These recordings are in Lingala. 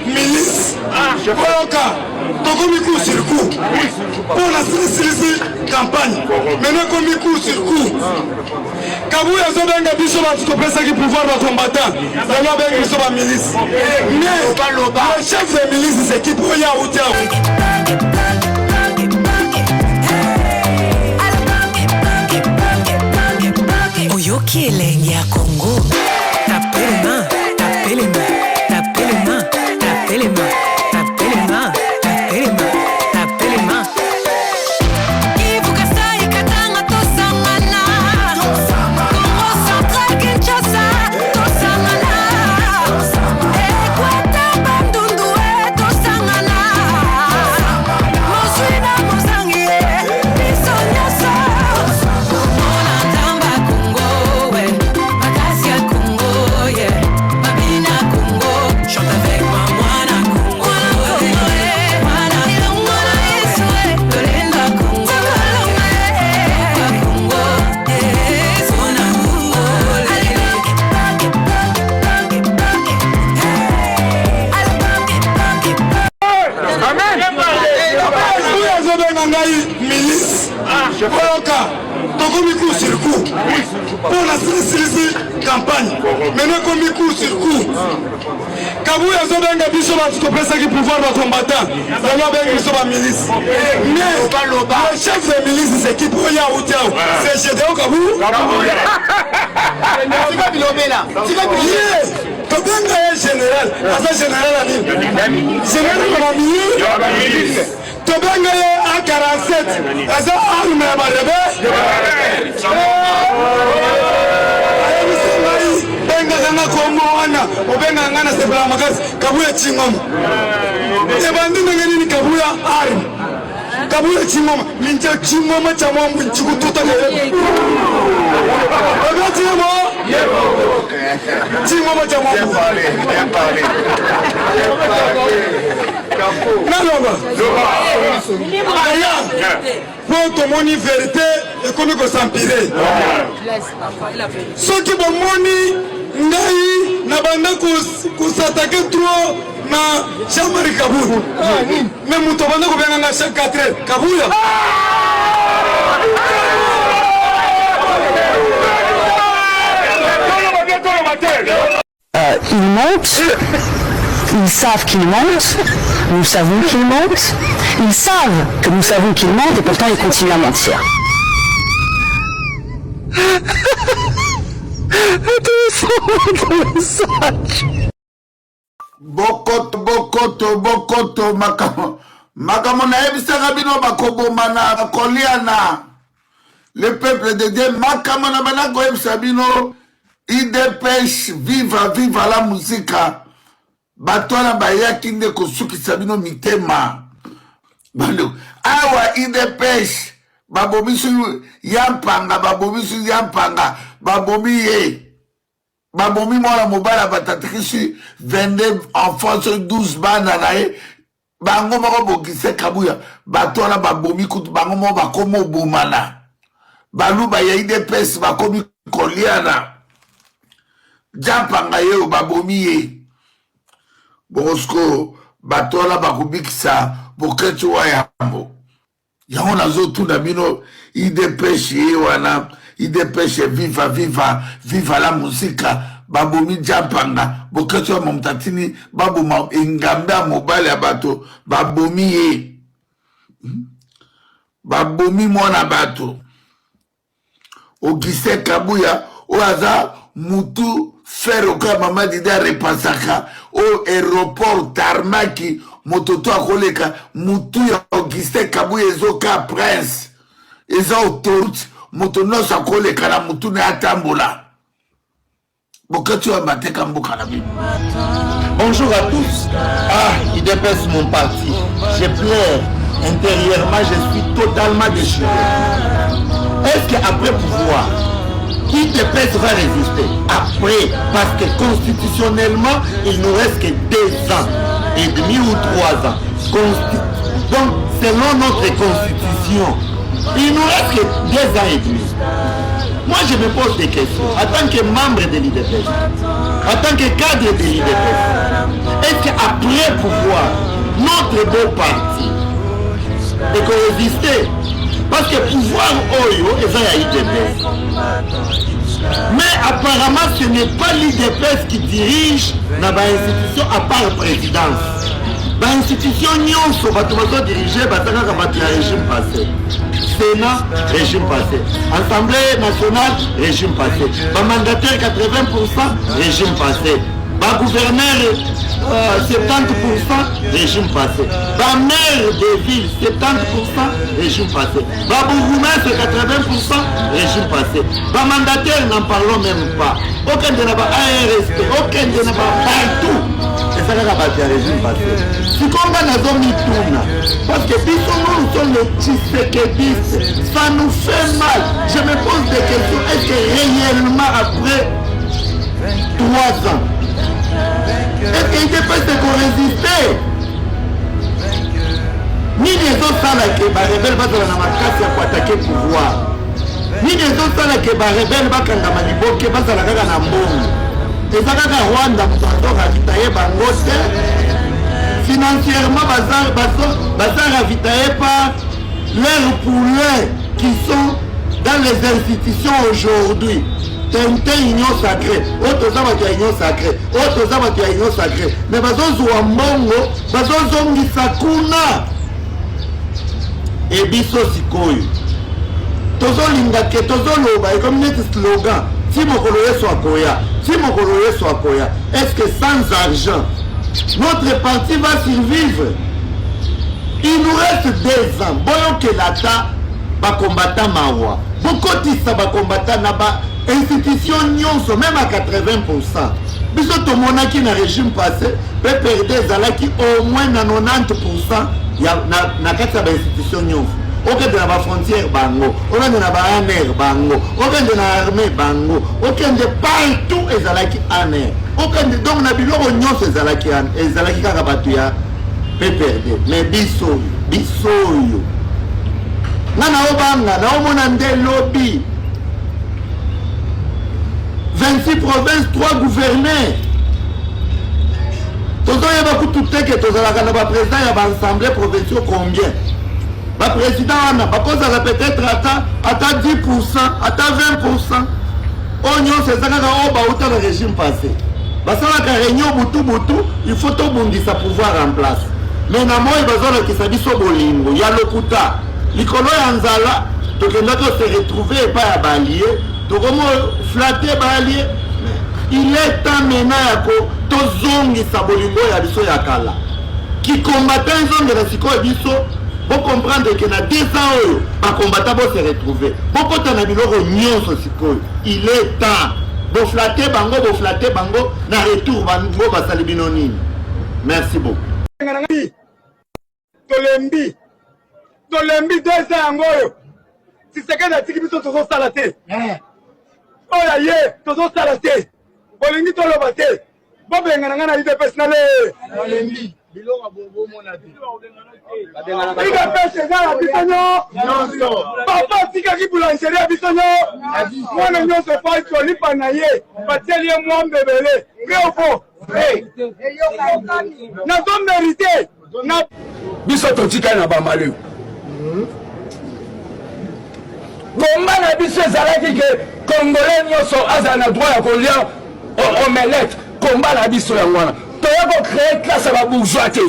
milice. Tokomi coup sur coup. Pour la campagne. Maintenant comme coup sur coup. Kabouya Zobenga biso ba kopesa ki pouvoir ba combattant. Zalo benga biso ba milice. Mais le chef de milice c'est qui pour ya outia. Oyoki elengi ya Congo. Tapez les mains, tapez les mains, tapez les mains, tapez les mains, tapez les mains, tapez les mains, tapez les mains. Milice. Tokomi coup sur coup. Pour la campagne. Maintenant comme coup sur coup. Kabouya Zobenga biso ba kopesa ki pouvoir ba combattant. Zalo benga biso ba milice. Mais le chef de milice c'est qui pour ya outia. C'est Gédéon Kabou. Tika bilobela. Tika bilobela. Tobenga général. Asa général ani. Général comme milice. Tobenga A47, asa arme ya barebe. Benga kanga komo wana, obenga ngana sebla makasi, Kabuya chingoma. Ebandi ngeni Kabuya arme. Kabuya chingoma, minja chingoma cha mwambu nchikututa ngene. Obenga chingoma? Chingoma cha mwambu. Pour ton moni vérité et qu'on ne s'empirer. Ceux qui vont moni ngai na banda s'attaquer trop na Jean-Marie Kaboul. Mais mon tombant ko bien na chaque 4 heures. Kaboul. Ils montent. Ils savent qu'ils mentent, nous savons qu'ils mentent, ils savent que nous savons qu'ils mentent et pourtant ils continuent à mentir. Bokoto, makamo na ebisaka bino bakobomana koliana. Le peuple de Dieu, makamo na banako ebisa bino, IDPESH, viva la musique. Batwana bayaki nde kosukisa bino mitema. Bando awa IDPESH babomisu yampanga babomi ye. Babomi mwana mobala batatrishi 22 enfants 12 bana na ye. Bango moko bokise Kabuya batwana babomi kutu bango moko bakomo bomana. Baluba ya IDPESH bakomi koliana. Jampanga ye babomi ye. Bosco batola bakubikisa boketu wa yambo yango nazo tuna bino IDPESH wana IDPESH viva la musika babomi jampanga boketu wa mumtatini baboma engambe mobile abato babomi ye babomi mwana bato Augustin Kabuya oaza mutu faire aucun maman d'idée repasaka au aéroport tarmaki mototo akoleka mutu ya Augustin Kabuya ezoka prince eza autoroute moto noso akoleka na mutu na atambola bokati wa mateka mboka na bibi. Bonjour à tous. Il dépasse mon parti. Je pleure intérieurement, je suis totalement déchiré. Est-ce qu'après pouvoir IDPESH va résister après, parce que constitutionnellement il nous reste que 2 ans et demi ou 3 ans. Donc selon notre constitution il nous reste que 2 ans et demi. Moi, je me pose des questions. En tant que membre de l'IDPS, en tant que cadre de l'IDPS, est-ce qu'après pouvoir, notre beau parti, de résister? Parce que pouvoir Oyo, et ça, il y a l'IDPS. Mais apparemment, ce n'est pas l'IDPS qui dirige dans l'institution à part la présidence. L'institution nyonso bato bazo diriger bataka bato ya régime passé. Sénat, régime passé. Assemblée nationale, régime passé. Ba mandataire 80%, régime passé. Ba gouverneur 70%, régime passé. Ba maire de ville 70%, régime passé. Ba bourgmestre 80%, régime passé. Ba mandataire, n'en parlons même pas. Aucun de n'a pas ARSP, aucun de n'a pas partout. Et ça n'a pas été un régime passé. Si on a nazo mituna, parce que nous sommes les Tshisekedi, ça nous fait mal. Je me pose des questions, est-ce que réellement après 3 ans, est-ce qu'il peut se résister? Ni les autres salles qui rebelles vont dans la macasse pour attaquer le pouvoir. Ni les autres salles qui rebelles vont dans la Malibo qui vont dans la Nambo. Et ça va Rwanda pour ravitailler Bangote. Financièrement, bazar ravitaillé par leurs poulets qui sont dans les institutions aujourd'hui. Tente union sacrée, autres amateurs union sacrée, autres amateurs union sacrée. Mais bazozo wa mbongo, bazozo ngisakuna. Et biso sikoyo. Tozo lingake, tozo loba, et comme net slogan, si mokolo yeso akoya, si mokolo yeso akoya, est-ce que sans argent, notre parti va survivre? Il nous reste 2 ans. Boyo que l'ata, ba combattant mawa. Beaucoup de ça, ba combattant naba. Institution nyonso même à 80%. Biso to monaki na régime passé peut perdre zalaki au moins na 90% ya na kati ba institution nyonso. Aucun de la frontière bango, aucun de la aner bango, aucun de la armée bango, aucun de partout ezalaki aner. Aucun de donc na biloko nyonso ezalaki an ezalaki kaka batu ya peut perdre. Mais biso yo. Nana obanga na omona nde lobby 26 provinces, 3 gouverneurs. Tous les gens qui ont été président de l'Assemblée provinciale, combien? Le président, peut-être à 10%, à 20%. C'est ça qui a le régime passé. Parce que la réunion, il faut tout le monde sa pouvoir en place. Mais il y a des bolingo, il y a le Kouta. L'Ikolo Yanzala, donc il se retrouver et pas à balayer. Donc, flatter balier, il est temps maintenant que tozongi sabolingo ya biso ya kala. Qui combattant zone de la siko et biso, pour comprendre que na 10 ans, les combattants vont se retrouver. Beaucoup de biloko nyonso siko. Il est temps. Bo flatter bango, na retour bango basali binonini. Merci beaucoup. Tolembi 2 ans ngoyo. Si c'est que na tiki biso tozo salate. Oh là y est, tozo salate. Bolingi toloba te. Bobenga ngana IDPS na le. Bolingi. Biloko bobo monati. IDPS za la bisonyo. Papa tika ki boulangerie bisonyo. Mwana nyonso fa to lipa na ye. Bateli mo mbebele. Vrai ou faux? Vrai. Na to mérité. Na biso to tika na ba malu. Combat na biso ezalaki ke Congolais nyonso aza na droit ya kolia omelette. Combat na biso yango wana toya créer classe ya bourgeois te.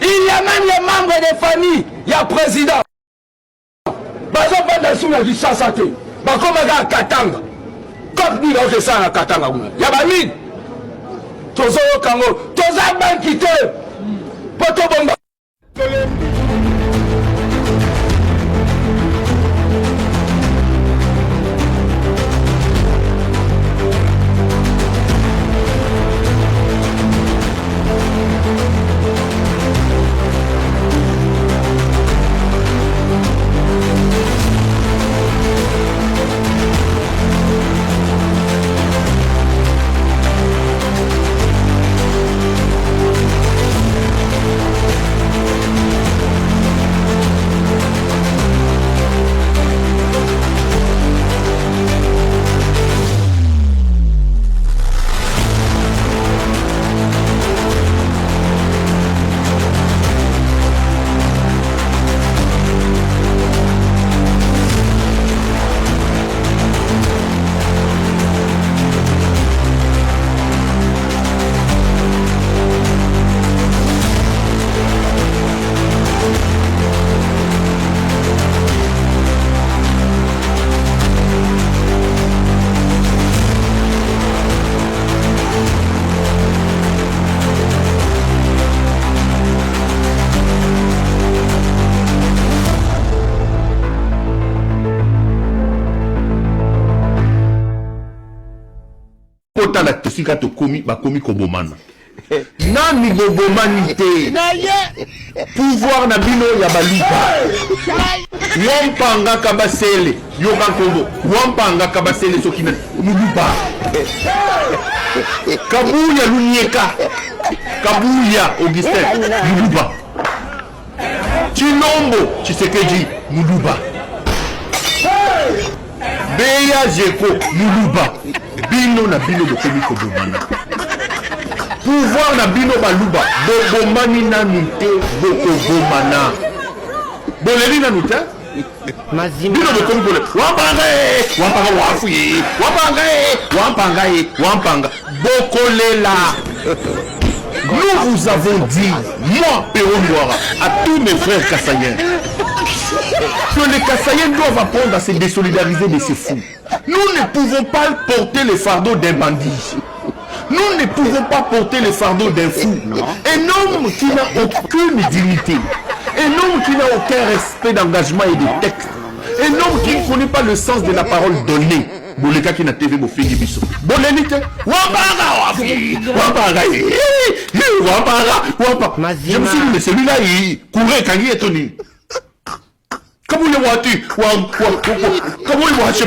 Il y a même les membres des familles ya président bazobanda sous la Kinshasa te bakomaka Katanga comme ni oke ça na Katanga kuna ya bamine tozoyokango toza banki te po tobonga tala tesika to komi ba komi kobomana nani bobomani te pouvoir na bino ya baluka wampanga kabasele yoka kombo wampanga kabasele soki na muluba kabuya lunyeka kabuya Augustin muluba Chilombo Tshisekedi muluba Beya Jeko muluba bino na bino bokomi kobomana pouvoir na bino baluba bobomani nanu te bokobomana boleli nanu te bino bokomi bole wampanga wafu ye wampanga bokolela. Nous vous avons dit, moi Péro Noira, à tous mes frères Kassaïens, que les Kassaïens doivent apprendre à se désolidariser de ces fous. Nous ne pouvons pas porter le fardeau d'un bandit. Nous ne pouvons pas porter le fardeau d'un fou. Un homme qui n'a aucune dignité. Un homme qui n'a aucun respect d'engagement et de texte. Un homme qui ne connaît pas le sens de la parole donnée. Boleka qui n'a TV mo fini biso. Bolenite. Wampanga. Je me suis dit, mais celui-là, il courait quand il est tenu. Comment il voit-tu? Comment il voit-tu?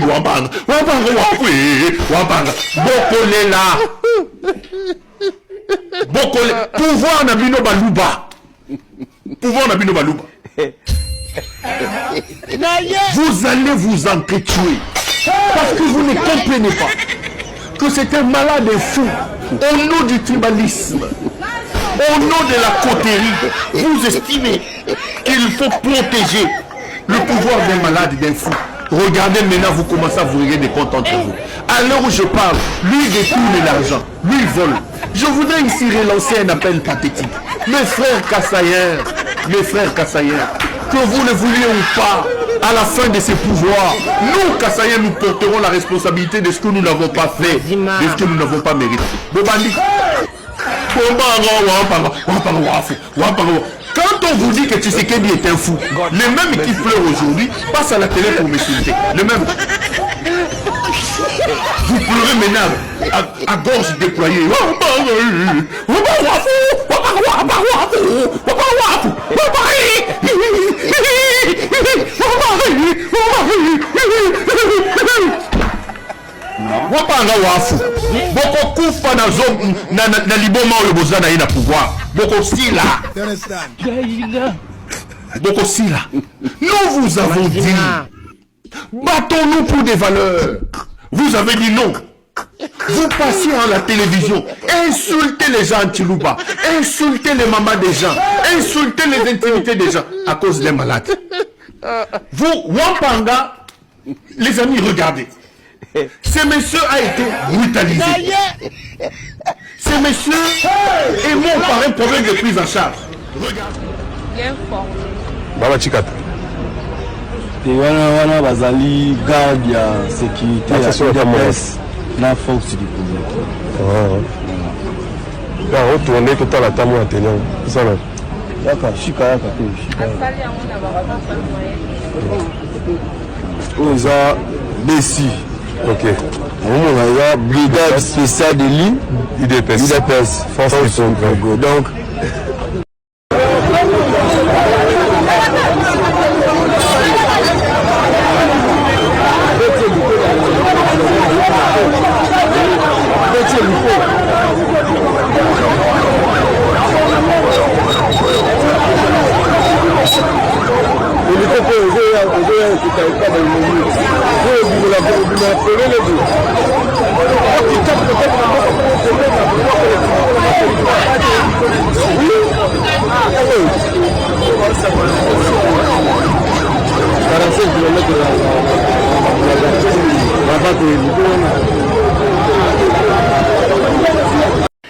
Wampanga. Bokole. Pouvoir na bino baluba. Vous allez vous entretuer parce que vous ne comprenez pas que c'est un malade fou au nom du tribalisme, au nom de la coterie. Vous estimez qu'il faut protéger le pouvoir d'un malade, d'un fou. Regardez maintenant, vous commencez à vous régler des comptes entre vous. À l'heure où je parle, lui détourne l'argent, lui vole. Je voudrais ici relancer un appel pathétique. Mes frères Kassaïens, que vous le vouliez ou pas, à la fin de ces pouvoirs, nous, Kassaïens, nous porterons la responsabilité de ce que nous n'avons pas fait, de ce que nous n'avons pas mérité. Quand on vous dit que Tshisekedi est un fou, les mêmes qui pleurent aujourd'hui passent à la télé pour m'insulter. Les mêmes. Vous pleurez maintenant à gorge déployée. Wapanga wafu boko kufa na liboma oyo bozana ye na pouvoir boko sila. Nous vous avons dit, battons-nous pour des valeurs. Vous avez dit non. Vous passez à la télévision, insultez les gens en Chilouba, insultez les mamans des gens, insultez les intimités des gens à cause des malades. Vous, Wampanga, les amis, regardez. Ce monsieur a été brutalisé. Ce monsieur est mort par un problème de prise en charge. Regardez. Baba Chikata. wana bazali garde ya sécurité ya presse na force du public. Ya retourner tout à la tamo ya tenant. Ça là. Yaka shika yaka te shika. Oza Bessi. OK. On a brigade spéciale de l'île UDPS. Force du Congo. Donc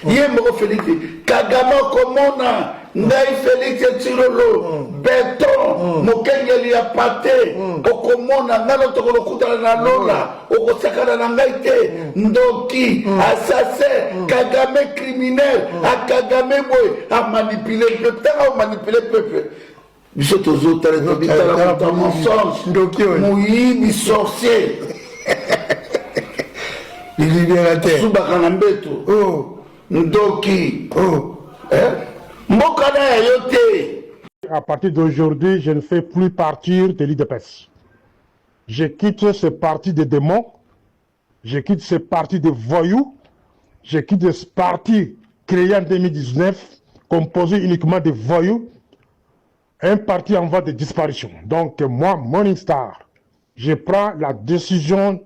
Yembo Félix Kagame komona ngai Félix Tshilolo beton mokengeli ya pate okomona ngalo tokolo kutana na lola okosakana na ngai te ndoki assassin Kagame criminel a Kagame boy a manipuler le peuple a manipuler le peuple biso tozo tala tobitala kwa mensonge ndoki moyibi sorcier les libérateurs. Subaka na mbeto. Oh. Ndoki. Oh. Mboka na yote. À partir d'aujourd'hui, je ne fais plus partir de l'IDPS. Je quitte ce parti de démons, je quitte ce parti de voyous, je quitte ce parti créé en 2019, composé uniquement de voyous, un parti en voie de disparition. Donc moi, Morning Star, je prends la décision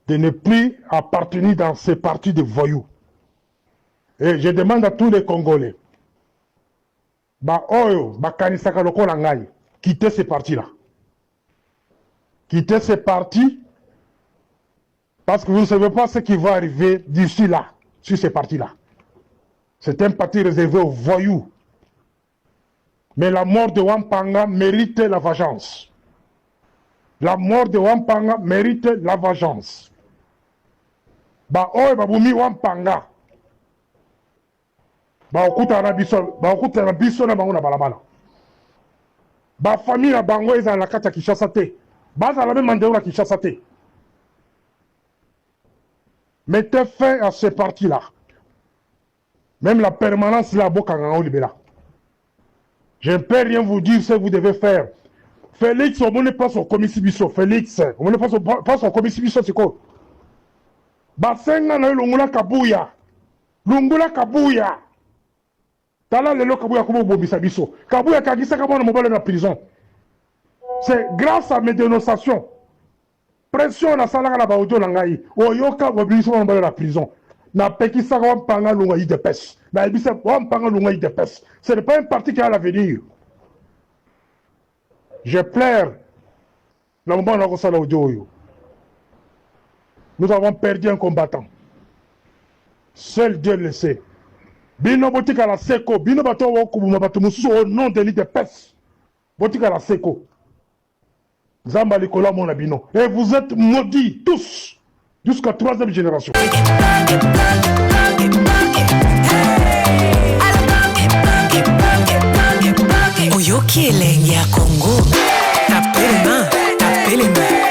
de ne plus appartenir dans ce parti de voyous. Et je demande à tous les Congolais, quittez ce parti-là. Quittez ce parti, parce que vous ne savez pas ce qui va arriver d'ici là, sur ce parti-là. C'est un parti réservé aux voyous. Mais la mort de Wampanga mérite la vengeance. La mort de Wampanga mérite la vengeance. Babumi Wampanga. Okuta na biso na bango na balabala. Famille na bango eza na kati ya Kinshasa te. Baza la même mandéo na Kinshasa te. Mettez fin à ce parti-là. Même la permanence là, Bokanga Libéla. Je ne peux rien vous dire ce que vous devez faire. Félix, on ne passe au commissaire. Félix, on ne passe au commissaire, c'est quoi? Basenga na Lungula Kabuya. Lungula Kabuya. Tala lelo Kabuya kubo bobisa biso. Kabuya kagisa kabo na mobile na prison. C'est grâce à mes dénonciations. Pression na salaka na baodio na ngai. Oyoka bobiso na mobile na prison. Na pekisa Wampanga lunga IDPS. Na ebisa Wampanga lunga IDPS. Ce n'est pas un parti qui a l'avenir. Je pleure. Na moment na kosala audio. Nous avons perdu un combattant. Seul Dieu le sait. Bino botika la seko, bino bato wakubuma bato mususu au nom de l'IDPS. Botika la seko. Zamba likola mona bino. Et vous êtes maudits tous jusqu'à 3e génération. Oyoki elenge ya Congo. Tapez les mains, tapez les mains.